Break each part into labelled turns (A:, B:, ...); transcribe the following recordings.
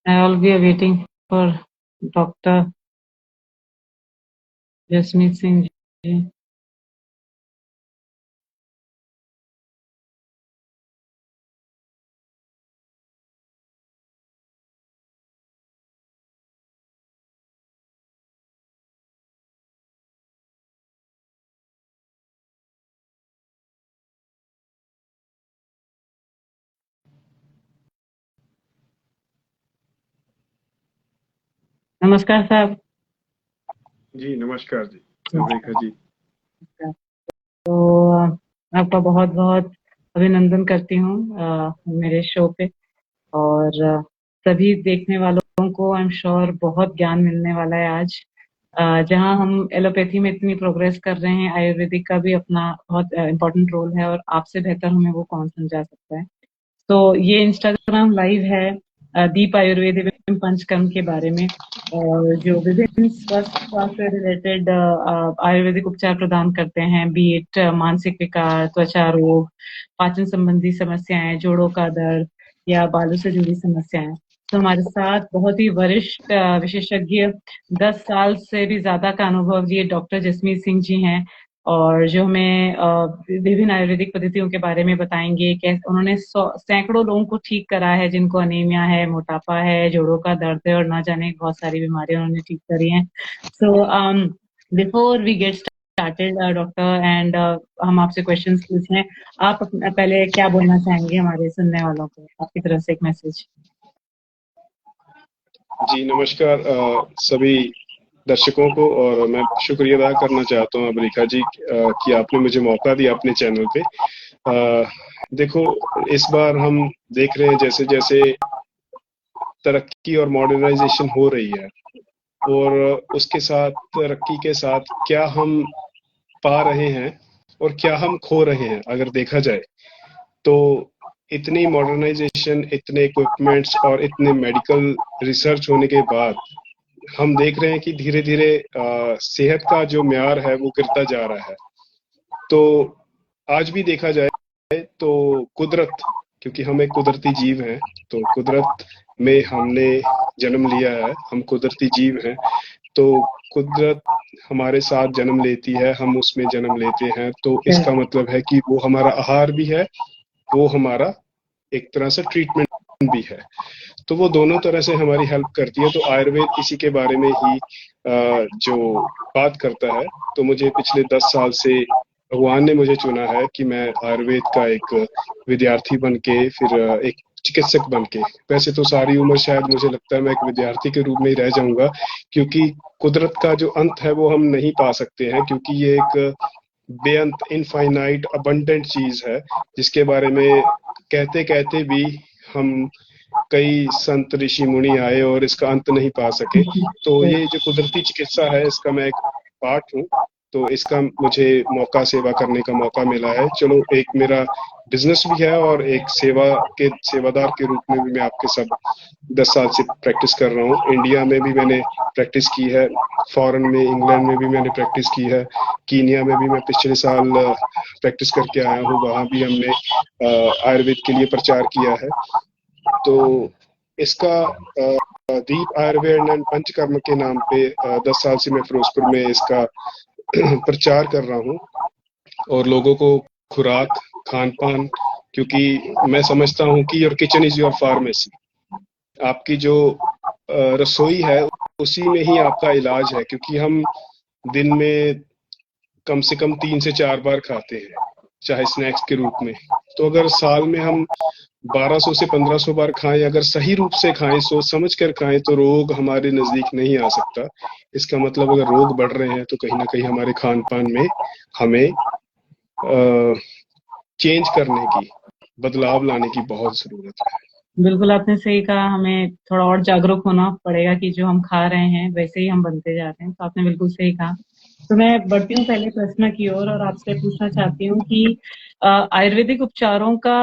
A: I'll be waiting for Dr. Jasmeet Singh ji. नमस्कार साहब।
B: जी नमस्कार जी, रेखा जी।
A: तो आपका बहुत बहुत अभिनंदन करती हूँ मेरे शो पे। और सभी देखने वालों को आई एम श्योर बहुत ज्ञान मिलने वाला है आज। जहाँ हम एलोपैथी में इतनी प्रोग्रेस कर रहे हैं, आयुर्वेदिक का भी अपना बहुत इम्पोर्टेंट रोल है और आपसे बेहतर हमें वो कौन समझा सकता है। तो ये इंस्टाग्राम लाइव है दीप आयुर्वेद एवं पंचकर्म के बारे में, और जो विभिन्न स्वास्थ्य रिलेटेड आयुर्वेदिक उपचार प्रदान करते हैं, बी इट मानसिक विकार, त्वचा रोग, पाचन संबंधी समस्याएं, जोड़ों का दर्द या बालों से जुड़ी समस्याएं। तो हमारे साथ बहुत ही वरिष्ठ विशेषज्ञ, 10 साल से भी ज्यादा का अनुभव लिए डॉक्टर जसमीत सिंह जी हैं, और जो हमें विभिन्न आयुर्वेदिक पद्धतियों के बारे में बताएंगे। कैसे उन्होंने सैकड़ों लोगों को ठीक करा है, जिनको अनीमिया है, मोटापा है, जोड़ों का दर्द है और ना जाने बहुत सारी बीमारियां उन्होंने ठीक करी हैं। So before we get started doctor, and हम आपसे क्वेश्चंस पूछ लें। आप पहले क्या बोलना चाहेंगे हमारे सुनने वालों को, आपकी तरफ से एक मैसेज।
B: जी नमस्कार सभी दर्शकों को, और मैं शुक्रिया अदा करना चाहता हूँ अब रेखा जी कि आपने मुझे मौका दिया अपने चैनल पे। देखो, इस बार हम देख रहे हैं जैसे जैसे तरक्की और मॉडर्नाइजेशन हो रही है, और उसके साथ तरक्की के साथ क्या हम पा रहे हैं और क्या हम खो रहे हैं अगर देखा जाए तो। इतनी मॉडर्नाइजेशन, इतने इक्विपमेंट्स और इतने मेडिकल रिसर्च होने के बाद हम देख रहे हैं कि धीरे धीरे सेहत का जो म्यार है वो गिरता जा रहा है। तो आज भी देखा जाए तो कुदरत, क्योंकि हम एक कुदरती जीव हैं, तो कुदरत में हमने जन्म लिया है, हम कुदरती जीव हैं। तो कुदरत हमारे साथ जन्म लेती है, हम उसमें जन्म लेते हैं, तो इसका मतलब है कि वो हमारा आहार भी है, वो हमारा एक तरह से ट्रीटमेंट भी है। तो वो दोनों तरह से हमारी हेल्प करती है। तो आयुर्वेद इसी के बारे में ही जो बात करता है। तो मुझे पिछले 10 साल से भगवान ने मुझे चुना है कि मैं आयुर्वेद का एक विद्यार्थी बन के, फिर एक चिकित्सक बन के, वैसे तो सारी उम्र शायद मुझे लगता है मैं एक विद्यार्थी के रूप में ही रह जाऊंगा, क्योंकि कुदरत का जो अंत है वो हम नहीं पा सकते हैं, क्योंकि ये एक बेअंत, इनफाइनाइट, अबंडेंट चीज है, जिसके बारे में कहते कहते भी हम कई संत ऋषि मुनि आए और इसका अंत नहीं पा सके। तो ये जो कुदरती चिकित्सा है, इसका मैं एक पार्ट हूँ। तो इसका मुझे मौका, सेवा करने का मौका मिला है। चलो, एक मेरा बिजनेस भी है और एक सेवादार के रूप में भी मैं आपके सब 10 साल से प्रैक्टिस कर रहा हूँ। इंडिया में भी मैंने प्रैक्टिस की है, फॉरेन में, इंग्लैंड में भी मैंने प्रैक्टिस की है, कीनिया में भी मैं पिछले साल प्रैक्टिस करके आया हूँ, वहां भी हमने आयुर्वेद के लिए प्रचार किया है। तो इसका दीप आयुर्वेद एंड पंचकर्म के नाम पे 10 साल से मैं फिरोजपुर में इसका प्रचार कर रहा हूँ, और लोगों को खुराक, खान पान, क्योंकि मैं समझता हूँ कि your kitchen is your pharmacy. आपकी जो रसोई है उसी में ही आपका इलाज है, क्योंकि हम दिन में कम से कम 3 से 4 बार खाते हैं, चाहे स्नैक्स के रूप में। तो अगर साल में हम 1200 से 1500 बार खाएं, अगर सही रूप से खाएं, सोच समझ कर खाएं, तो रोग हमारे नजदीक नहीं आ सकता। इसका मतलब अगर रोग बढ़ रहे हैं तो कहीं ना कहीं हमारे खान पान में हमें चेंज करने की, बदलाव लाने की बहुत जरूरत है।
A: बिल्कुल आपने सही कहा, हमें थोड़ा और जागरूक होना पड़ेगा कि जो हम खा रहे हैं वैसे ही हम बनते जा रहे हैं। तो आपने बिल्कुल सही कहा। तो मैं बढ़ती हूँ पहले प्रश्न की ओर, और आपसे पूछना चाहती हूँ कि आयुर्वेदिक उपचारों का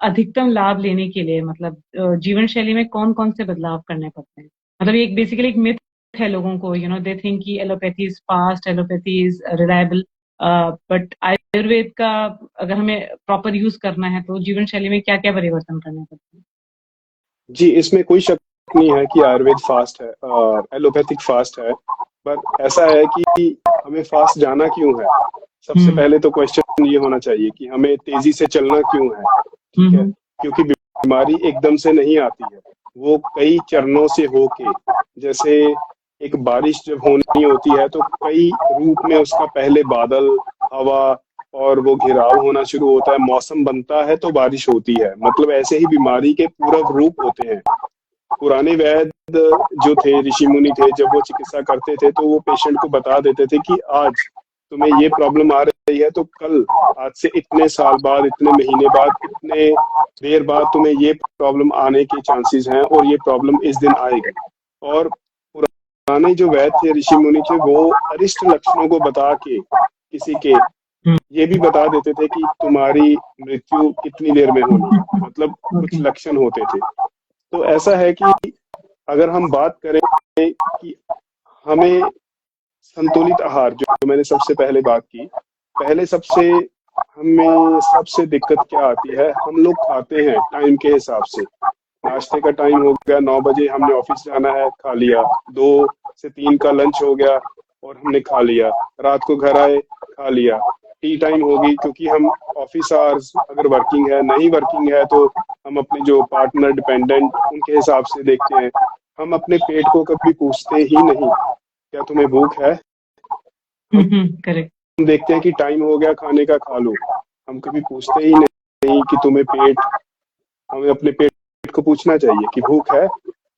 A: अधिकतम लाभ लेने के लिए, मतलब जीवन शैली में कौन कौन से बदलाव करने पड़ते हैं। मतलब ये एक बेसिकली एक मिथ है लोगों को, दे थिंक कि allopathy is fast, allopathy is reliable, but Ayurveda का अगर हमें प्रॉपर यूज करना है तो जीवन शैली में क्या क्या परिवर्तन करने पड़ते हैं।
B: जी, इसमें कोई शक नहीं है कि आयुर्वेद फास्ट है, एलोपैथिक फास्ट है, पर ऐसा है कि हमें फास्ट जाना क्यों है। सबसे पहले तो क्वेश्चन ये होना चाहिए कि हमें तेजी से चलना क्यों है। ठीक है, क्योंकि बीमारी एकदम से नहीं आती है, वो कई चरणों से होके, जैसे एक बारिश जब होनी होती है तो कई रूप में उसका पहले बादल, हवा और वो घिराव होना शुरू होता है, मौसम बनता है तो बारिश होती है। मतलब ऐसे ही बीमारी के पूरक रूप होते हैं। पुराने वैद्य जो थे, ऋषि मुनि थे, जब वो चिकित्सा करते थे तो वो पेशेंट को बता देते थे कि आज तुम्हें ये प्रॉब्लम आ रही है तो कल, आज से इतने साल बाद, इतने महीने बाद, इतने देर बाद तुम्हें ये प्रॉब्लम आने के चांसेस हैं और ये प्रॉब्लम इस दिन आएगी। और पुराने जो वैद्य थे, ऋषि मुनि थे, वो अरिष्ट लक्षणों को बता के किसी के ये भी बता देते थे कि तुम्हारी मृत्यु कितनी देर में होनी है। मतलब कुछ लक्षण होते थे। तो ऐसा है कि अगर हम बात करें कि हमें संतुलित आहार, जो मैंने सबसे पहले बात की, पहले हमें सबसे दिक्कत क्या आती है, हम लोग खाते हैं टाइम के हिसाब से। नाश्ते का टाइम हो गया 9 बजे, हमने ऑफिस जाना है, खा लिया। 2 से 3 का लंच हो गया और हमने खा लिया। रात को घर आए, खा लिया। टी टाइम होगी, क्योंकि हम ऑफिस आवर्स, अगर वर्किंग है, नहीं वर्किंग है तो हम अपने जो पार्टनर डिपेंडेंट उनके हिसाब से देखते हैं। हम अपने पेट को कभी पूछते ही नहीं क्या तुम्हें भूख है।
A: करेक्ट।
B: हम देखते हैं कि टाइम हो गया खाने का, खा लो। हम कभी पूछते ही नहीं कि तुम्हें हमें अपने पेट को पूछना चाहिए कि भूख है।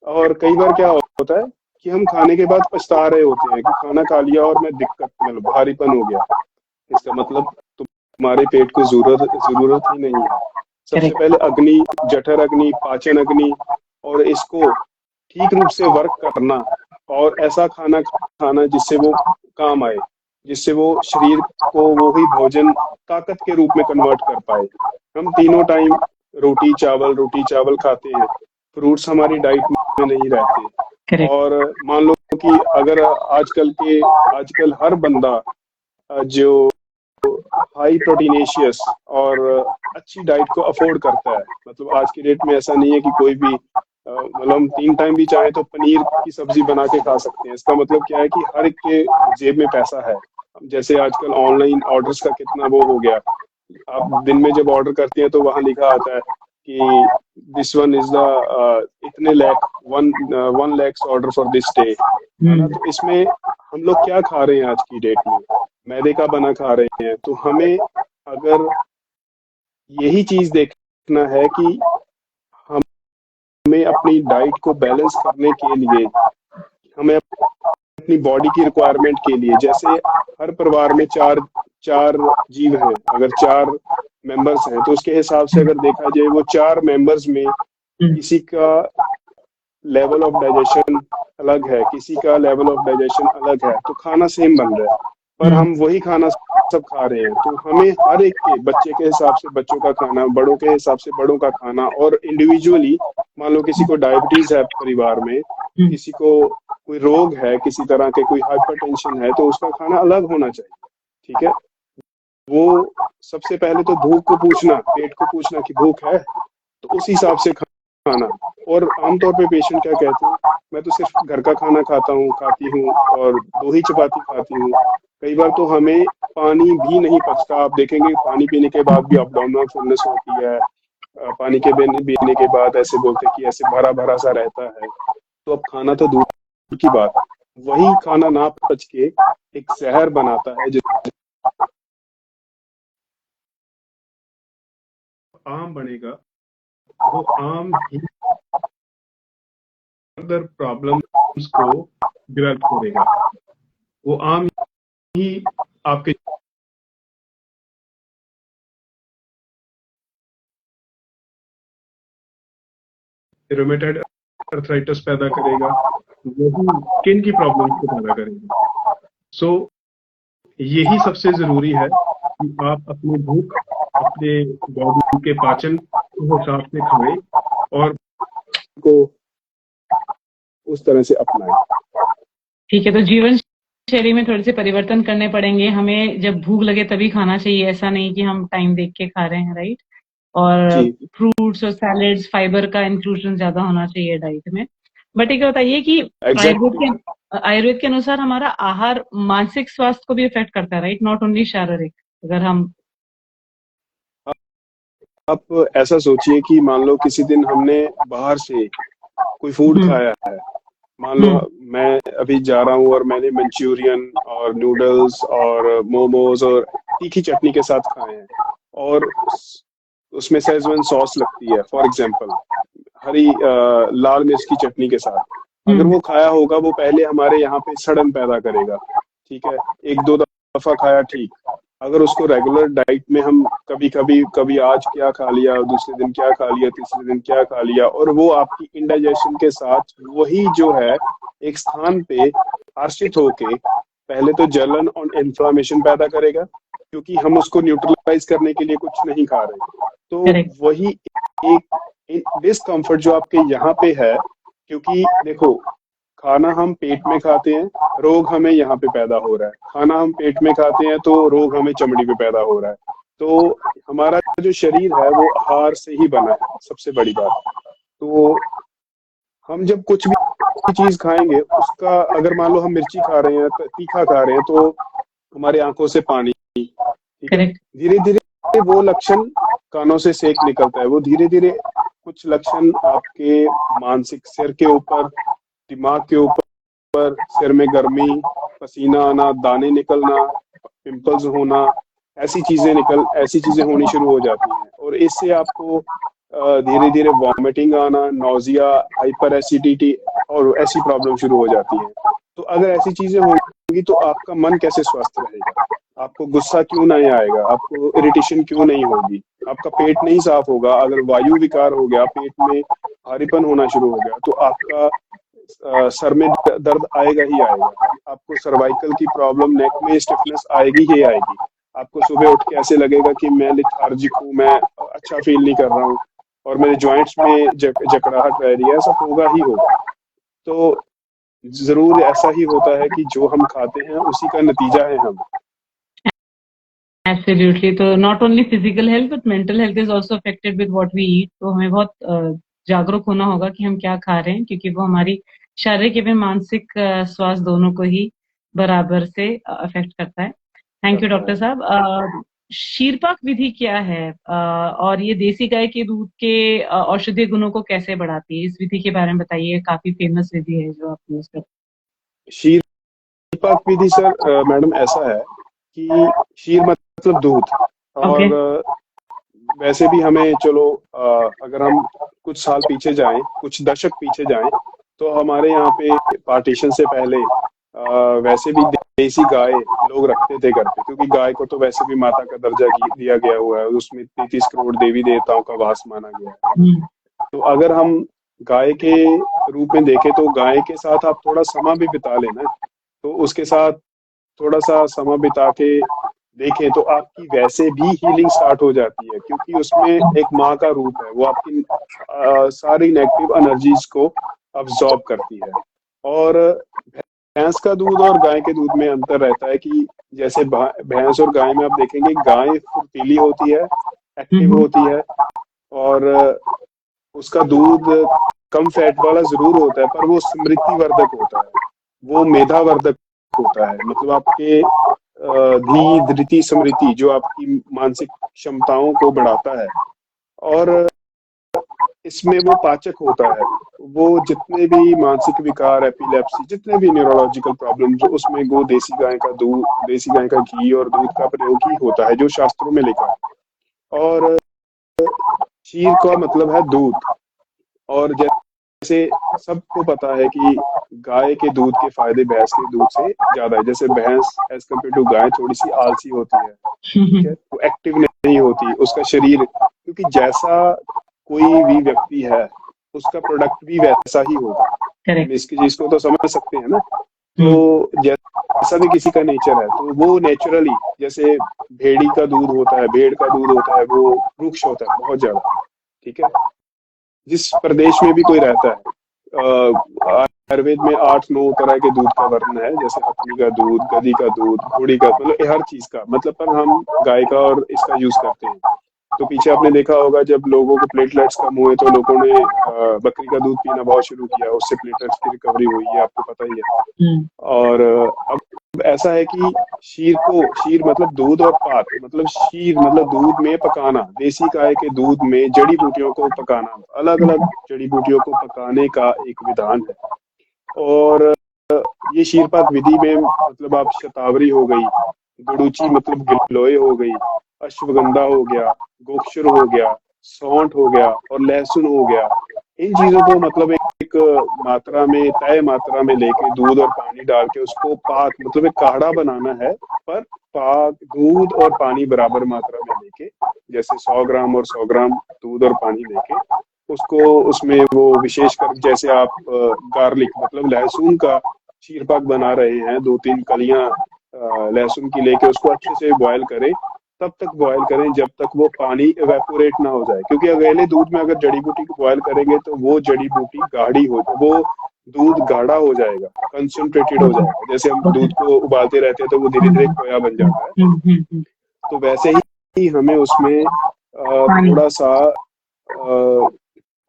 B: और कई बार क्या होता है कि हम खाने के बाद पछता रहे होते हैं कि खाना खा लिया और मैं मतलब भारीपन हो गया। इसका मतलब तुम्हारे पेट को जरूरत ही नहीं है। सबसे पहले अग्नि, जठर अग्नि, पाचन अग्नि, और इसको ठीक रूप से वर्क करना और ऐसा खाना खाना जिससे वो काम आए, जिससे वो शरीर को वो ही भोजन ताकत के रूप में कन्वर्ट कर पाए। हम तीनों टाइम रोटी चावल खाते हैं, फ्रूट्स हमारी डाइट में नहीं रहते। और मान लो कि अगर आजकल हर बंदा जो हाई प्रोटीनेशियस और अच्छी डाइट को अफोर्ड करता है, मतलब आज की डेट में ऐसा नहीं है कि कोई भी मतलब हम 3 टाइम भी चाहे तो पनीर की सब्जी बना के खा सकते हैं। इसका मतलब क्या है कि हर एक के जेब में पैसा है। जैसे आजकल ऑनलाइन ऑर्डर्स का कितना वो हो गया, आप दिन में जब ऑर्डर करते हैं तो वहां लिखा आता है कि दिस वन इज द इतने lakh, 1 lakhs order for this day. तो इसमें हम लोग क्या खा रहे हैं आज की डेट में, मैदे का बना खा रहे हैं। तो हमें अगर यही चीज देखना है कि हमें अपनी डाइट को बैलेंस करने के लिए, हमें अपनी बॉडी की रिक्वायरमेंट के लिए, जैसे हर परिवार में चार जीव हैं, अगर 4 मेंबर्स हैं तो उसके हिसाब से अगर देखा जाए, वो 4 मेंबर्स में किसी का लेवल ऑफ डाइजेशन अलग है, किसी का लेवल ऑफ डाइजेशन अलग है, तो खाना सेम बन रहा है पर हम वही खाना सब खा रहे हैं। तो हमें हर एक के, बच्चे के हिसाब से बच्चों का खाना, बड़ों के हिसाब से बड़ों का खाना, और इंडिविजुअली मान लो किसी को डायबिटीज है परिवार में, किसी को कोई रोग है, किसी तरह के कोई हाइपरटेंशन है, तो उसका खाना अलग होना चाहिए। ठीक है, वो सबसे पहले तो भूख को पूछना, पेट को पूछना कि भूख है, तो उस हिसाब से खाना। और आमतौर पे पेशेंट क्या कहते हैं, मैं तो सिर्फ घर का खाना खाती हूँ और 2 ही चपाती खाती हूँ। कई बार तो हमें पानी भी नहीं पचता। आप देखेंगे पानी पीने के बाद भी अब्डोमिनल फुलनेस होती है, पानी के पीने के बाद ऐसे बोलते कि ऐसे भरा भरा सा रहता है। तो अब खाना तो दूर की बात, वही खाना ना पच के एक जहर बनाता है, जो आम बनेगा, वो आम ही फर्दर प्रॉब्लम्स को डेवलप करेगा। वो आम ही आपके रूमेटॉइड अर्थराइटिस पैदा करेगा, वही स्किन की प्रॉब्लम्स को पैदा करेगा। सो यही सबसे जरूरी है कि आप अपनी भूख, अपने बॉडी के पाचन के हिसाब से खाएं और को उस तरह से अपनाएं।
A: ठीक है, तो जीवन शैली में थोड़े से परिवर्तन करने पड़ेंगे हमें। जब भूख लगे तभी खाना चाहिए, ऐसा नहीं कि हम टाइम देख के खा रहे हैं, राइट। और फ्रूट्स और सैलेड्स, फाइबर का इंक्लूजन ज्यादा होना चाहिए डाइट में। बट एक बताइए कि
B: एग्जैक्टली।
A: आयुर्वेद के अनुसार हमारा आहार मानसिक स्वास्थ्य को भी इफेक्ट करता है, राइट? नॉट ओनली शारीरिक। अगर हम
B: आप ऐसा सोचिए कि मान लो किसी दिन हमने बाहर से कोई फूड
A: हम्म
B: खाया है। मान लो
A: हम्म
B: मैं अभी जा रहा हूँ और मैंने मंचूरियन और नूडल्स और मोमोज और तीखी चटनी के साथ खाए हैं, और उसमें शेजवान सॉस लगती है फॉर एग्जांपल, हरी लाल मिर्च की चटनी के साथ। अगर
A: हम्म
B: वो खाया होगा, वो पहले हमारे यहाँ पे सड़न पैदा करेगा। ठीक है, एक दो दफा खाया ठीक। अगर उसको रेगुलर डाइट में हम कभी कभी कभी आज क्या खा लिया, दूसरे दिन क्या खा लिया, तीसरे दिन क्या खा लिया, और वो आपकी इंडाइजेशन के साथ वही जो है एक स्थान पे आश्रित होके पहले तो जलन और इन्फ्लामेशन पैदा करेगा, क्योंकि हम उसको न्यूट्रलाइज करने के लिए कुछ नहीं खा रहे। तो
A: करेक्ट।
B: वही एक डिस्कम्फर्ट जो आपके यहाँ पे है, क्योंकि देखो, खाना हम पेट में खाते हैं, रोग हमें यहाँ पे पैदा हो रहा है। खाना हम पेट में खाते हैं तो रोग हमें चमड़ी पे पैदा हो रहा है। तो हमारा जो शरीर है वो आहार से ही बना है, सबसे बड़ी बात। तो हम जब कुछ भी चीज खाएंगे, उसका अगर मान लो हम मिर्ची खा रहे हैं, तीखा खा रहे हैं, तो हमारे आंखों से पानी, ठीक है,
A: करेक्ट।
B: धीरे धीरे वो लक्षण, कानों से सेक निकलता है, वो धीरे धीरे कुछ लक्षण आपके मानसिक, सिर के ऊपर, दिमाग के ऊपर, सिर में गर्मी, पसीना आना, दाने निकलना, पिंपल्स होना, ऐसी चीजें होनी शुरू हो जाती हैं। और इससे आपको धीरे धीरे वॉमिटिंग आना, नोजिया, हाइपर एसिडिटी और ऐसी प्रॉब्लम शुरू हो जाती है। तो अगर ऐसी चीजें होंगी तो आपका मन कैसे स्वस्थ रहेगा? आपको गुस्सा क्यों नहीं आएगा? आपको इरिटेशन क्यों नहीं होगी? आपका पेट नहीं साफ होगा। अगर वायु विकार हो गया, पेट में भारीपन होना शुरू हो गया, तो आपका सर में दर्द आएगा ही आएगा। आपको सर्वाइकल की प्रॉब्लम, नेक में स्टिफनेस आएगी ही आएगी। आपको सुबह उठ के ऐसे लगेगा कि मैं लिथार्जिक हूँ, मैं अच्छा फील नहीं कर रहा हूँ, और मेरे जॉइंट्स में जकड़ाहट रह रही है। ऐसा होगा ही होगा। तो जरूर ऐसा ही होता है कि जो हम खाते हैं उसी का नतीजा है हम।
A: एब्सोल्युटली। तो not only physical health but mental health is also affected with what we eat. तो हमें बहुत जागरूक होना होगा कि हम क्या खा रहे हैं, क्योंकि वो हमारी शारीरिक एवं मानसिक स्वास्थ्य दोनों को ही बराबर से अफेक्ट करता है। थैंक यू
B: करता
A: डॉक्टर
B: है।
A: साहब। शीरपाक विधि क्या है, और ये देसी गाय के दूध के औषधीय गुणों को कैसे बढ़ाती है? इस विधि के बारे में बताइए। काफी फेमस विधि है जो आप यूज करते
B: शीर पाक विधि सर, मैडम ऐसा है कि शीर मतलब दूध।
A: हैं। ओके।
B: और वैसे भी हमें चलो, अगर हम कुछ साल पीछे जाएं, कुछ दशक पीछे जाएं, तो हमारे यहाँ पे पार्टीशन से पहले वैसे भी देसी गाय लोग रखते थे घर पे, क्योंकि गाय को तो वैसे भी माता का दर्जा दिया गया हुआ है। उसमें 33 करोड़ देवी देवताओं का वास माना गया है ना।
A: हम्म
B: तो अगर हम गाय के रूप में देखें, तो गाय के साथ आप थोड़ा समय भी बिता लेना, तो उसके साथ थोड़ा सा समय बिता के देखें, तो आपकी वैसे भी हीलिंग स्टार्ट हो जाती है, क्योंकि उसमें एक माँ का रूप है। वो आपकी सारी नेगेटिव एनर्जीज को अब्सॉर्ब करती है। और भैंस का दूध और गाय के दूध में अंतर रहता है कि जैसे भैंस और गाय में आप देखेंगे, गाय फुर्तीली होती है, एक्टिव
A: हम्म
B: होती है, और उसका दूध कम फैट वाला जरूर होता है, पर वो स्मृति वर्धक होता है, वो मेधावर्धक होता है। मतलब आपके धी धृति स्मृति, जो आपकी मानसिक क्षमताओं को बढ़ाता है। और इसमें वो पाचक होता है। वो जितने भी मानसिक विकार, एपिलेप्सी, जितने भी न्यूरोलॉजिकल प्रॉब्लम, जो उसमें वो देसी गाय का घी और दूध का प्रयोग ही होता है, जो शास्त्रों में लिखा है। और क्षीर का मतलब है दूध। और जैसे सबको पता है कि गाय के दूध के फायदे भैंस के दूध से ज्यादा है। जैसे भैंस एज कम्पेयर टू गाय थोड़ी सी आलसी होती है, ठीक है, वो एक्टिव नहीं होती उसका शरीर, क्योंकि जैसा कोई भी व्यक्ति है उसका प्रोडक्ट भी वैसा ही होगा। हम
A: करेक्ट।
B: इसकी चीज को तो समझ सकते हैं ना। तो जैसा भी किसी का नेचर है, तो वो नेचुरली, जैसे भेड़ का दूध होता है, वो वृक्ष होता है बहुत ज्यादा। ठीक है, जिस प्रदेश में भी कोई रहता है, आयुर्वेद में 8-9 तरह के दूध का वर्णन है, जैसे हथनी का दूध, गधी का दूध, घोड़ी का, मतलब हर चीज का, मतलब पर हम गाय का और इसका यूज करते हैं। तो पीछे आपने देखा होगा जब लोगों के प्लेटलेट्स कम हुए तो लोगों ने बकरी का दूध पीना बहुत शुरू किया, उससे प्लेटलेट्स की रिकवरी हुई है, आपको पता ही है। और अब ऐसा है कि शीर मतलब दूध और पात मतलब शीर मतलब दूध में पकाना, देसी गाय के दूध में जड़ी बूटियों को पकाना, अलग अलग जड़ी बूटियों को पकाने का एक विधान है। और ये शीरपाक विधि में मतलब आप शतावरी हो गई, गुड़ूची मतलब गिलोय हो गई, अश्वगंधा हो गया, गोक्षुर हो गया, सौंठ हो गया और लहसुन हो गया, इन चीजों को मतलब एक मात्रा में, तय मात्रा में लेके दूध और पानी डाल के उसको पाक मतलब एक काढ़ा बनाना है। पर पाक दूध और पानी बराबर मात्रा में लेके, जैसे 100 ग्राम और 100 ग्राम दूध और पानी लेके उसको उसमें वो विशेषकर जैसे आप गार्लिक मतलब लहसुन का शीरपाक बना रहे हैं, 2-3 कलियां लहसुन की लेके उसको अच्छे से बॉयल करें, तब तक बॉयल करें जब तक वो पानी एवेपोरेट ना हो जाए, क्योंकि अकेले दूध में अगर जड़ी बूटी को बॉयल करेंगे तो वो जड़ी बूटी गाढ़ी हो, वो दूध गाढ़ा हो जाएगा, कंसंट्रेटेड हो जाएगा। जैसे हम दूध को उबालते रहते हैं तो वो धीरे धीरे खोया बन जाता है, तो वैसे ही हमें उसमें थोड़ा सा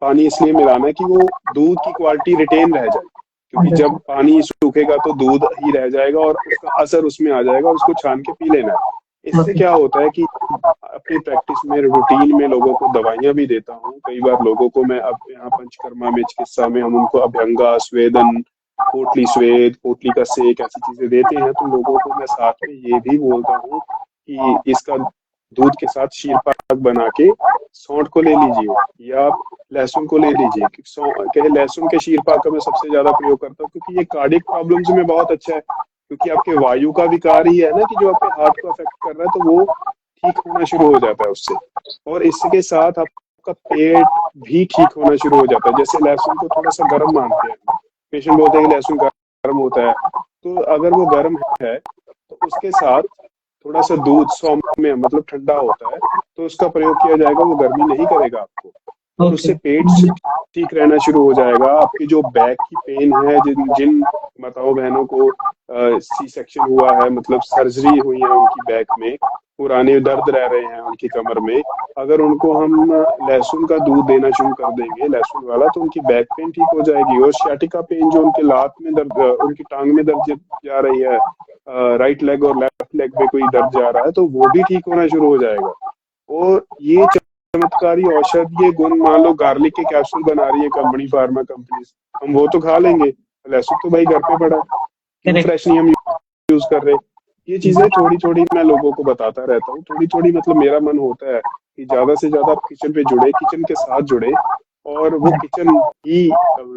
B: पानी इसलिए मिलाना है कि वो दूध की क्वालिटी रिटेन रह जाए, क्योंकि जब पानी सूखेगा तो दूध ही रह जाएगा और उसका असर उसमें आ जाएगा और उसको छान के पी लेना है। इससे क्या होता है कि अपनी प्रैक्टिस में, रूटीन में लोगों को दवाइयां भी देता हूँ। कई बार लोगों को मैं अब यहाँ पंचकर्मा में, चिकित्सा में हम उनको अभ्यंगा, स्वेदन, पोटली स्वेद, पोटली का सेक, ऐसी चीजें देते हैं, तो लोगों को मैं साथ में ये भी बोलता हूँ कि इसका दूध के साथ शीरपाक बना के सौंठ को ले लीजिए या लहसुन को ले लीजिए। लहसुन के शीरपाक का मैं सबसे ज्यादा प्रयोग करता हूँ, क्योंकि ये कार्डियक प्रॉब्लम्स में बहुत अच्छा है, क्योंकि आपके वायु का विकार ही है ना कि जो आपके हार्ट को अफेक्ट कर रहा है, तो वो ठीक होना शुरू हो जाता है उससे। और इसके साथ आपका पेट भी ठीक होना शुरू हो जाता है। जैसे लहसुन को थोड़ा सा गर्म मानते हैं, पेशेंट बोलते हैं कि लहसुन गर्म होता है, तो अगर वो गर्म है तो उसके साथ थोड़ा सा दूध सौम्य मतलब ठंडा होता है, तो उसका प्रयोग किया जाएगा, वो गर्मी नहीं करेगा आपको, और उससे पेट ठीक रहना शुरू हो जाएगा। आपकी जो बैक की पेन है, जिन जिन माताओं बहनों को सी सेक्शन हुआ है, मतलब सर्जरी हुई है उनकी बैक में, पुराने दर्द रह रहे हैं उनकी कमर में, अगर उनको हम लहसुन का दूध देना शुरू कर देंगे, लहसुन वाला, तो उनकी बैक पेन ठीक हो जाएगी। और सियाटिका पेन जो उनके लात में दर्द, उनकी टांग में दर्द जा रही है, राइट लेग और लेफ्ट लेग में कोई दर्द जा रहा है, तो वो भी ठीक होना शुरू हो जाएगा। और ये चमत्कारी औषध, ये गुण, मान लो गार्लिक के कैप्सूल बना रही है कंपनी, फार्मा कंपनी, हम वो तो खा लेंगे, लहसुन तो भाई घर पे पड़ा, क्यों फ्रेश नहीं हम यूज कर रहे। ये चीजें थोड़ी थोड़ी मैं लोगों को बताता रहता हूँ, थोड़ी थोड़ी, मतलब मेरा मन होता है कि ज्यादा से ज्यादा आप किचन पे जुड़े, किचन के साथ जुड़े, और वो किचन ही,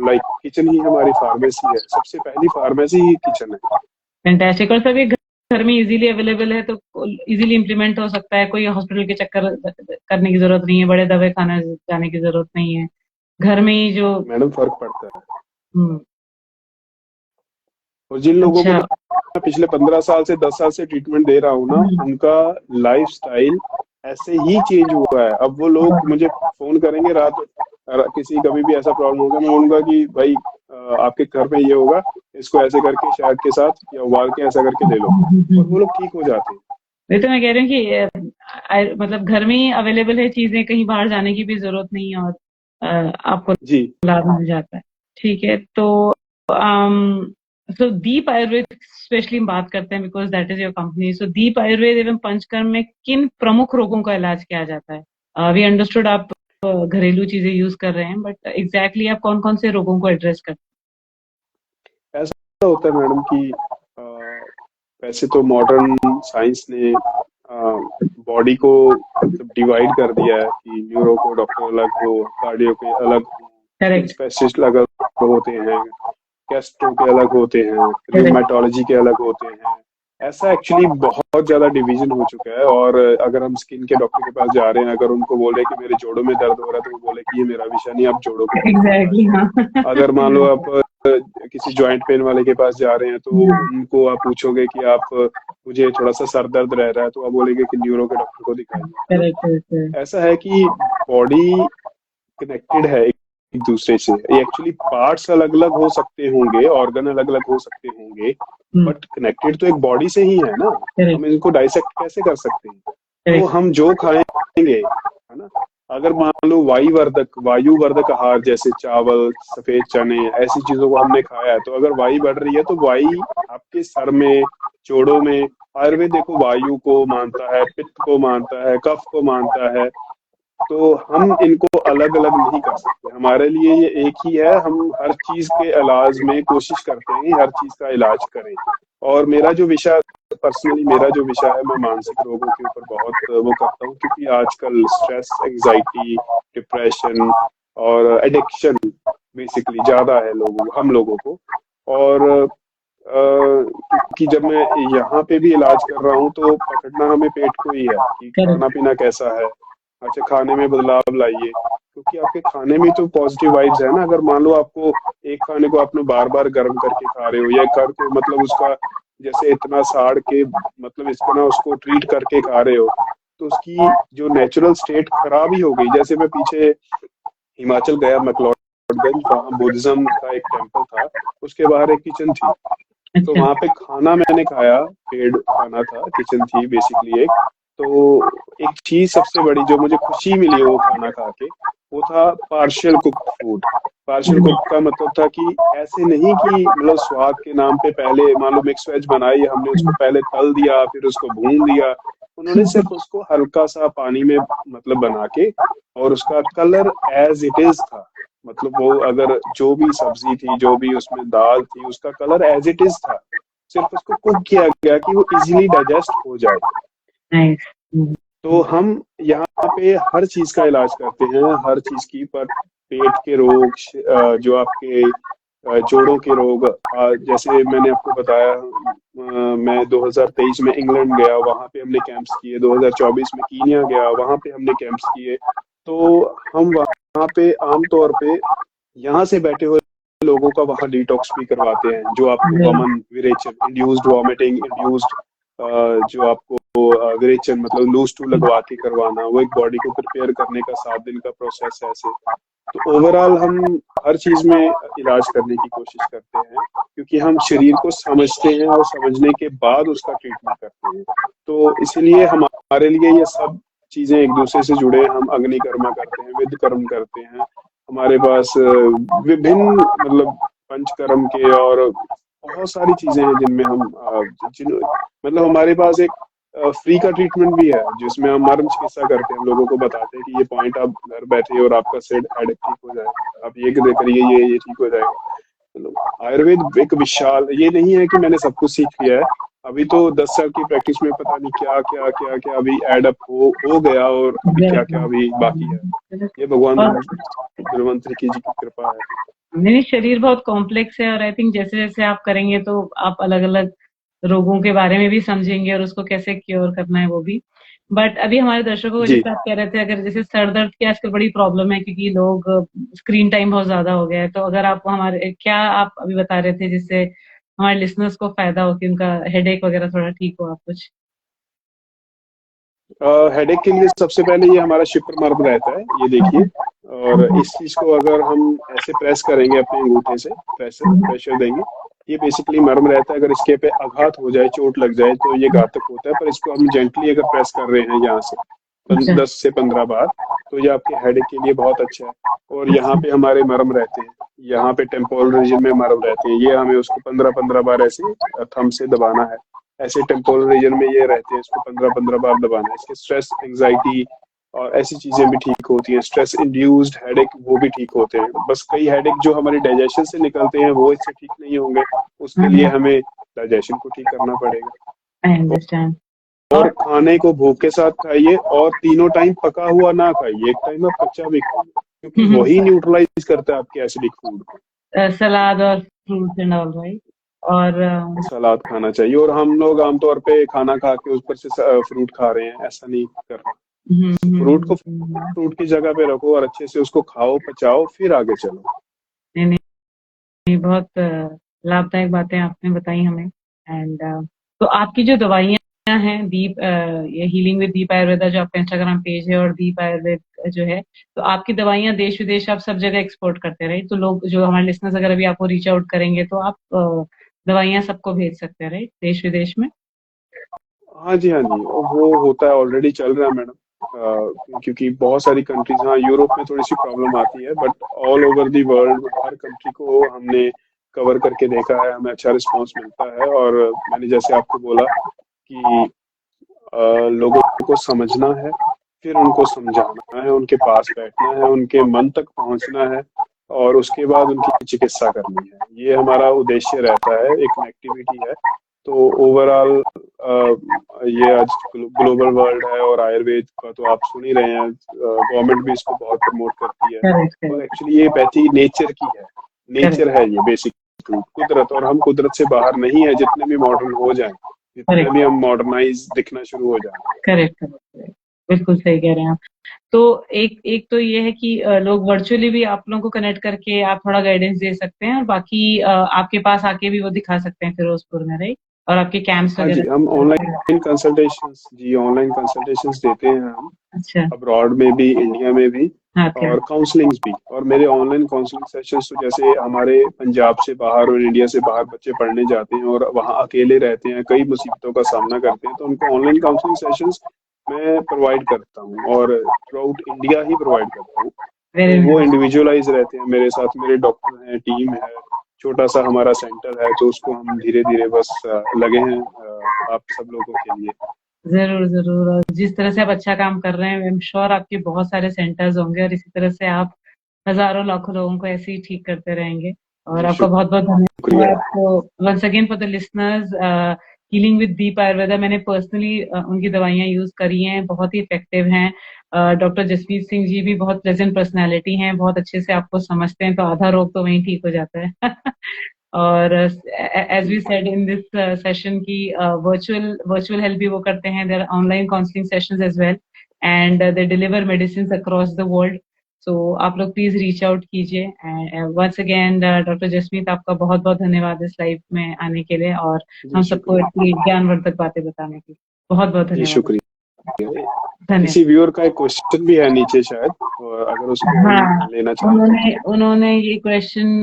B: लाइक किचन ही हमारी फार्मेसी है, सबसे पहली फार्मेसी ही किचन है।
A: फैंटास्टिक। और सभी घर में इजीली अवेलेबल है, तो इजीली इम्प्लीमेंट हो सकता है, कोई हॉस्पिटल के चक्कर करने की जरूरत नहीं है, बड़े दवाई खाने जाने की जरूरत नहीं है, घर में ही जो
B: मैडम फर्क पड़ता है। और जिन लोगों को मैं पिछले 15 साल से 10 साल से ट्रीटमेंट दे रहा हूँ ना, उनका लाइफस्टाइल ऐसे ही चेंज हुआ है। अब वो लोग मुझे फोन करेंगे रात, किसी कभी भी ऐसा प्रॉब्लम होगा, मैं बोलूंगा कि भाई आपके घर में ये होगा, इसको ऐसे करके शहद के साथ या उबाल के ऐसा करके ले लो, और वो लोग ठीक हो जाते हैं।
A: ये तो मैं कह रही हूँ कि मतलब घर में ही अवेलेबल है चीजें, कहीं बाहर जाने की भी जरूरत नहीं है, और आपको
B: जी
A: लाभ मिल जाता है। ठीक है, तो सो दीप आयुर्वेद स्पेशली बात करते हैं, because that is your company. So Deep Ayurveda एवं पंचकर्म में किन प्रमुख रोगों का इलाज किया जाता है? वी अंडरस्टूड आप घरेलू चीजें यूज कर रहे हैं, बट एग्जैक्टली आप कौन कौन से रोगों को एड्रेस करते
B: हैं? ऐसा होता है मैडम कि वैसे तो मॉडर्न साइंस ने बॉडी को मतलब डिवाइड कर दिया है कि न्यूरो को डॉक्टर अलग हो, कार्डियो के अलग हो, स्पेशलिस्ट अलग होते हैं, गैस्ट्रो के अलग होते हैं, रूमेटोलॉजी के अलग होते हैं। ऐसा एक्चुअली बहुत ज्यादा डिवीजन हो चुका है। और अगर हम स्किन के डॉक्टर के पास जा रहे हैं, अगर उनको बोले कि मेरे जोड़ों में दर्द हो रहा है, तो वो बोले कि ये मेरा विषय नहीं, आप जोड़ों के
A: exactly, हाँ।
B: अगर मान लो आप किसी जॉइंट पेन वाले के पास जा रहे हैं, तो उनको आप पूछोगे कि आप, मुझे थोड़ा सा सर दर्द रह रहा है, तो आप बोलेंगे कि न्यूरो के डॉक्टर को दिखाइए। ऐसा है कि बॉडी कनेक्टेड है एक दूसरे से। एक्चुअली पार्ट्स अलग अलग हो सकते होंगे, ऑर्गन अलग अलग हो सकते होंगे, बट कनेक्टेड तो एक बॉडी से ही है ना। हम इनको डाइसेक्ट कैसे कर सकते हैं? तो हम जो खाएंगे, है ना, अगर मान लो वायुवर्धक आहार जैसे चावल, सफेद चने, ऐसी चीजों को हमने खाया है, तो अगर वायु बढ़ रही है तो वायु आपके सर में, जोड़ों में, आयुर्वेद देखो वायु को मानता है, पित्त को मानता है, कफ को मानता है। तो हम इनको अलग अलग नहीं कर सकते, हमारे लिए ये एक ही है। हम हर चीज के इलाज में कोशिश करते हैं हर चीज का इलाज करें। और मेरा जो विषय, पर्सनली मेरा जो विषय है, मैं मानसिक रोगों के ऊपर बहुत वो करता हूँ, क्योंकि आजकल स्ट्रेस, एंजाइटी, डिप्रेशन और एडिक्शन बेसिकली ज्यादा है हम लोगों को। और क्योंकि जब मैं यहाँ पे भी इलाज कर रहा हूँ तो पकड़ना हमें पेट को ही है कि खाना पीना कैसा है। अच्छा, खाने में बदलाव लाइए, क्योंकि आपके खाने में तो पॉजिटिव वाइब्स है ना। अगर मान लो आपको एक खाने को आपने बार बार गर्म करके खा रहे हो, या कर को मतलब उसका जैसे इतना साड़ के, मतलब इतना उसको ट्रीट करके खा रहे हो, तो उसकी जो नेचुरल स्टेट खराब ही हो गई। जैसे मैं पीछे हिमाचल गया, मैक्लोडगंज, वहाँ बुद्धिज्म का एक टेम्पल था, उसके बाहर एक किचन थी। तो
A: अच्छा।
B: वहां पे खाना मैंने खाया, पेड खाना था, किचन थी बेसिकली एक। तो एक चीज सबसे बड़ी जो मुझे खुशी मिली वो खाना खा के, वो था partial cooked food. Partial cook का मतलब था कि ऐसे नहीं कि मतलब स्वाद के नाम पे पहले मान लो मिक्स वेज बनाई, हमने उसको पहले तल दिया फिर उसको भून दिया। उन्होंने सिर्फ उसको हल्का सा पानी में मतलब बना के, और उसका कलर एज इट इज था। मतलब वो अगर जो भी सब्जी थी, जो भी उसमें दाल थी, उसका कलर एज इट इज था। सिर्फ उसको कुक किया गया कि वो इजीली डाइजेस्ट हो जाए।
A: नाइस।
B: तो हम यहाँ पे हर चीज का इलाज करते हैं, हर चीज की। पर पेट के रोग, जो आपके जोड़ों के रोग, जैसे मैंने आपको बताया, मैं 2023 में इंग्लैंड गया, वहां पे हमने कैंप्स किए। 2024 में कीनिया गया, वहां पे हमने कैंप्स किए। तो हम वहां पे आमतौर पे यहाँ से बैठे हुए लोगों का वहाँ डिटॉक्स भी करवाते हैं, जो आपको वमन, विरेचन, इंड्यूस्ड वॉमिटिंग, इंड्यूस्ड जो आपको विरेचन मतलब लूज टू लगवा के करवाना, वो एक बॉडी को प्रिपेयर करने का 7 दिन का प्रोसेस है ऐसे। तो ओवरऑल हम हर चीज में इलाज करने की कोशिश करते हैं, क्योंकि हम शरीर को समझते हैं और समझने के बाद उसका ट्रीटमेंट करते हैं। तो इसलिए हमारे लिए ये सब चीजें एक दूसरे से जुड़े हैं। हम अग्नि कर्मा करते हैं, विद कर्म करते हैं। हमारे पास विभिन्न मतलब पंचकर्म के और बहुत सारी चीजें हैं जिनमें हम जिन मतलब हमारे पास एक फ्री का ट्रीटमेंट भी है, जिसमें हम मर्म चिकित्सा करते हैं। हम लोगों को बताते हैं कि ये पॉइंट आप घर बैठे और आपका सेड हेडेक ठीक हो जाएगा, आप ये करिए, ये ठीक हो जाएगा। मतलब आयुर्वेद एक विशाल, ये नहीं है कि मैंने सब कुछ सीख लिया है। अभी तो 10 साल की प्रैक्टिस में पता नहीं क्या क्या क्या क्या अभी एड अप हो गया, और अभी क्या क्या अभी बाकी है। ये भगवान
A: और
B: धन्वंतरी जी की कृपा है।
A: मेरी शरीर बहुत कॉम्प्लेक्स है, और आई थिंक जैसे जैसे आप करेंगे तो आप अलग अलग रोगों के बारे में भी समझेंगे और उसको कैसे क्योर करना है वो भी। बट अभी हमारे दर्शकों को,
B: जी।
A: जैसे आप कह रहे थे, अगर जैसे सर दर्द की आजकल बड़ी प्रॉब्लम है क्योंकि लोग स्क्रीन टाइम बहुत ज्यादा हो गया है, तो अगर आप हमारे, क्या आप अभी बता रहे थे जिससे हमारे लिसनर्स को फायदा हो कि उनका हेडेक वगैरह थोड़ा ठीक हो, आप कुछ?
B: हेडेक के लिए सबसे पहले ये हमारा शिपर मर्म रहता है, ये देखिए। और इस चीज को अगर हम ऐसे प्रेस करेंगे अपने अंगूठे से, प्रेशर देंगे, ये बेसिकली मर्म रहता है। अगर इसके पे आघात हो जाए, चोट लग जाए, तो ये घातक होता है। पर इसको हम जेंटली अगर प्रेस कर रहे हैं यहाँ से
A: अच्छा।
B: 10 से 15 बार, तो ये आपके हेडेक के लिए बहुत अच्छा है। और यहाँ पे हमारे मर्म रहते हैं, यहाँ पे टेम्पोरल रीजन में मर्म रहते हैं, ये हमें उसको 15-15 बार ऐसे थंब से दबाना है। ऐसे टेम्पोरल रीजन में ये रहते हैं, इसको 15-15 बार दबाना है। इसके स्ट्रेस, एंजाइटी और ऐसी चीजें भी ठीक होती हैं। स्ट्रेस इंड्यूस्ड हेडेक वो भी ठीक होते हैं। बस कई हेडेक जो हमारे डाइजेशन से निकलते हैं वो इससे ठीक नहीं होंगे, उसके लिए हमें डाइजेशन को ठीक करना पड़ेगा।
A: I understand.
B: और
A: और
B: खाने को भूख के साथ खाइए, और तीनों टाइम पका हुआ ना खाइए, एक टाइम आप कच्चा भी खाइए, क्योंकि वही न्यूट्रलाइज करता है आपके एसिडिक फूड को।
A: सलाद और फ्रूट्स एंड ऑल, राइट? और
B: सलाद खाना चाहिए, और हम लोग आमतौर पे खाना खा के ऊपर से फ्रूट खा रहे हैं, ऐसा नहीं करना। फ्रूट को फ्रूट की जगह पे रखो और अच्छे से उसको खाओ, पचाओ, फिर आगे चलो।
A: नहीं नहीं, बहुत लाभदायक बातें आपने बताई हमें। एंड तो आपकी जो दवाइयाँ हैं, दीप, ये हीलिंग विद दीप आयुर्वेदा जो आपका इंस्टाग्राम पेज है, और दीप आयुर्वेद जो है, तो आपकी दवाइयाँ देश विदेश आप सब जगह एक्सपोर्ट करते रहे, तो लोग जो हमारे लिसनर्स अगर अभी आपको रीच आउट करेंगे तो आप दवाइयाँ सबको भेज सकते हैं, राइट, देश विदेश में?
B: हाँ जी, हाँ जी, वो होता है, ऑलरेडी चल रहा है मैडम। क्योंकि बहुत सारी कंट्रीज, हाँ यूरोप में थोड़ी सी प्रॉब्लम आती है, but all over the world her country को हमने कवर करके देखा है, हमें अच्छा रिस्पांस मिलता है। और मैंने जैसे आपको बोला कि लोगों को समझना है, फिर उनको समझाना है, उनके पास बैठना है, उनके मन तक पहुंचना है, और उसके बाद उनकी चिकित्सा करनी है। ये हमारा उद्देश्य रहता है, एक कनेक्टिविटी है। तो ओवरऑल ये आज ग्लोबल वर्ल्ड है, और आयुर्वेद का तो आप सुन ही रहे हैं, गवर्नमेंट भी इसको बहुत प्रमोट करती है।
A: करेक्ट
B: और
A: करेक्ट
B: एक्चुअली ये पैथी नेचर की है,
A: करेक्ट
B: नेचर है ये बेसिकली, कुदरत। और हम कुदरत से बाहर नहीं है, जितने भी मॉडर्न हो जाएं, जितने
A: करेक्ट
B: भी हम मॉडर्नाइज दिखना शुरू हो जाएं।
A: करेक्ट करेक्ट, बिल्कुल सही कह रहे हैं आप। तो एक एक तो ये है कि लोग वर्चुअली भी आप लोगों को कनेक्ट करके आप थोड़ा गाइडेंस दे सकते हैं, और बाकी आपके पास आके भी वो दिखा सकते हैं फिरोजपुर में, राइट? और आपके कैंप्स
B: हाँ जी,
A: वगैरह
B: हम
A: करते हैं।
B: ऑनलाइन कंसल्टेशंस देते हैं हम,
A: अच्छा।
B: अब्रॉड में भी, इंडिया में भी,
A: ओके।
B: और काउंसलिंग्स भी। और मेरे ऑनलाइन काउंसलिंग सेशंस तो जैसे हमारे पंजाब से बाहर और इंडिया से बाहर बच्चे पढ़ने जाते हैं और वहाँ अकेले रहते हैं, कई मुसीबतों का सामना करते हैं, तो उनको ऑनलाइन काउंसलिंग सेशंस मैं प्रोवाइड करता हूँ, और थ्रू आउट इंडिया ही प्रोवाइड करता हूँ।
A: वेरी
B: तो वो
A: नाइस।
B: इंडिविजुअलाइज रहते हैं मेरे साथ, मेरे डॉक्टर हैं, टीम है, छोटा सा हमारा सेंटर है, तो उसको हम धीरे धीरे बस लगे हैं आप सब लोगों के लिए।
A: जरूर जरूर, और जिस तरह से आप अच्छा काम कर रहे हैं, आई एम श्योर आपके बहुत सारे सेंटर्स होंगे, और इसी तरह से आप हजारों लाखों लोगों को ऐसे ही ठीक करते रहेंगे। और
B: जी
A: आपका बहुत बहुत
B: शुक्रिया।
A: धन्यवाद। तो once again for the listeners, healing with Deep Ayurveda, मैंने पर्सनली उनकी दवाइयां यूज करी हैं, बहुत ही इफेक्टिव हैं। डॉक्टर जसवीत सिंह जी भी बहुत प्लेजेंट पर्सनैलिटी हैं, बहुत अच्छे से आपको समझते हैं, तो आधा रोग तो वहीं ठीक हो जाता है। और as we said in this session की वर्चुअल वर्चुअल हेल्प भी वो करते हैं, there online counselling sessions as well, and they deliver medicine across the world. So आप लोग प्लीज रीच आउट कीजिए। वंस अगेन डॉक्टर जसमीत, आपका बहुत बहुत धन्यवाद इस लाइव में आने के लिए, और
B: जी
A: हम सबको
B: शुक्रिया।
A: इतनी ज्ञानवर्धक बातें बताने की। बहुत बहुत
B: जी
A: धन्यवाद।
B: शुक्रिया।
A: धन्यवाद।
B: किसी व्यूअर का एक क्वेश्चन भी है नीचे शायद, और अगर उसको हम
A: हाँ,
B: लेना चाहें तो।
A: उन्होंने उन्होंने ये क्वेश्चन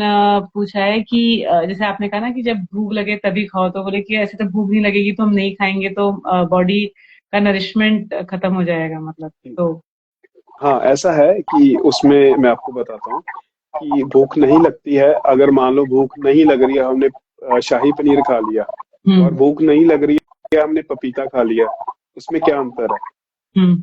A: पूछा है कि जैसे आपने कहा ना कि जब भूख लगे तभी खाओ, तो बोले कि ऐसे तो भूख नहीं लगेगी तो हम नहीं खाएंगे, तो बॉडी का नरिशमेंट खत्म हो जाएगा, मतलब तो।
B: हाँ, ऐसा है कि उसमें मैं आपको बताता हूँ कि भूख नहीं लगती है। अगर मान लो भूख नहीं लग रही है, हमने शाही पनीर खा लिया, और
A: हम्म
B: भूख नहीं लग रही है, हमने पपीता खा लिया, उसमें क्या अंतर
A: हम्म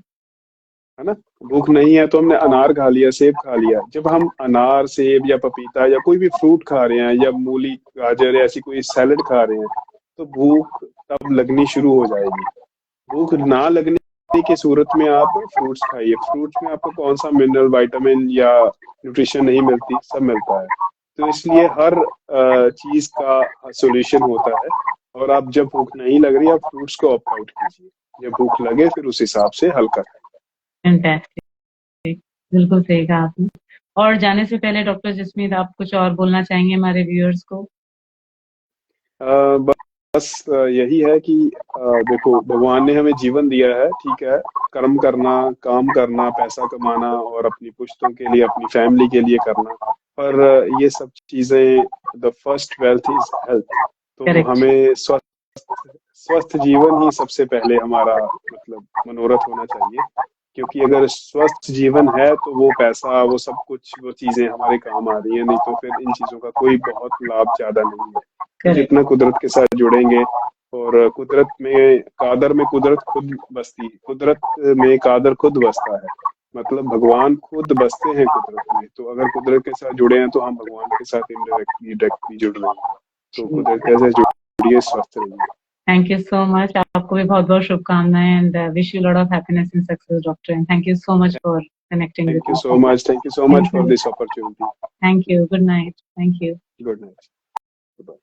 B: है ना? भूख नहीं है तो हमने अनार खा लिया, सेब खा लिया। जब हम अनार, सेब या पपीता या कोई भी फ्रूट खा रहे हैं, या मूली, गाजर या ऐसी कोई सैलड खा रहे हैं, तो भूख तब लगनी शुरू हो जाएगी। भूख ना लगने की सूरत में आप फ्रूट्स खाइए। फ्रूट्स में आपको कौन सा मिनरल, विटामिन या न्यूट्रिशन नहीं मिलती? सब मिलता है। तो इसलिए हर चीज का सॉल्यूशन होता है। और आप जब भूख नहीं लग रही, आप फ्रूट्स को ऑप्ट आउट कीजिए, जब भूख लगे फिर उस हिसाब से हल्का खाइए।
A: फैंटास्टिक, बिल्कुल सही कहा आपने। और जाने से पहले डॉक्टर जसमीत, आप कुछ और बोलना चाहेंगे हमारे व्यूअर्स को?
B: बस यही है कि देखो, भगवान ने हमें जीवन दिया है, ठीक है, कर्म करना, काम करना, पैसा कमाना, और अपनी पुश्तों के लिए, अपनी फैमिली के लिए करना। पर ये सब चीजें, the first wealth is health. तो
A: करेक्ट।
B: हमें स्वस्थ स्वस्थ जीवन ही सबसे पहले हमारा मतलब मनोरथ होना चाहिए। क्योंकि अगर स्वस्थ जीवन है तो वो पैसा, वो सब कुछ, वो चीजें हमारे काम आ रही है, नहीं तो फिर इन चीजों का कोई बहुत लाभ ज्यादा नहीं है। तो
A: करेक्ट।
B: जितना कुदरत के साथ जुड़ेंगे, और कुदरत में कादर में कुदरत खुद बसती, कुदरत में कादर खुद बसता है। मतलब भगवान खुद बसते हैं कुदरत में। तो अगर कुदरत के साथ जुड़े हैं तो हम भगवान के साथ इनडायरेक्टली डायरेक्टली जुड़ रहे हैं। तो कुदरत के साथ जुड़िए, स्वस्थ रहिए।
A: थैंक यू सो मच, आपको भी बहुत बहुत शुभकामनाएं, and wish you lot of happiness and success doctor, and thank you so much for connecting
B: thank you
A: with
B: so
A: us.
B: Much, thank you so much
A: thank
B: for
A: you.
B: This opportunity.
A: Thank you, good night. Thank you.
B: Good night.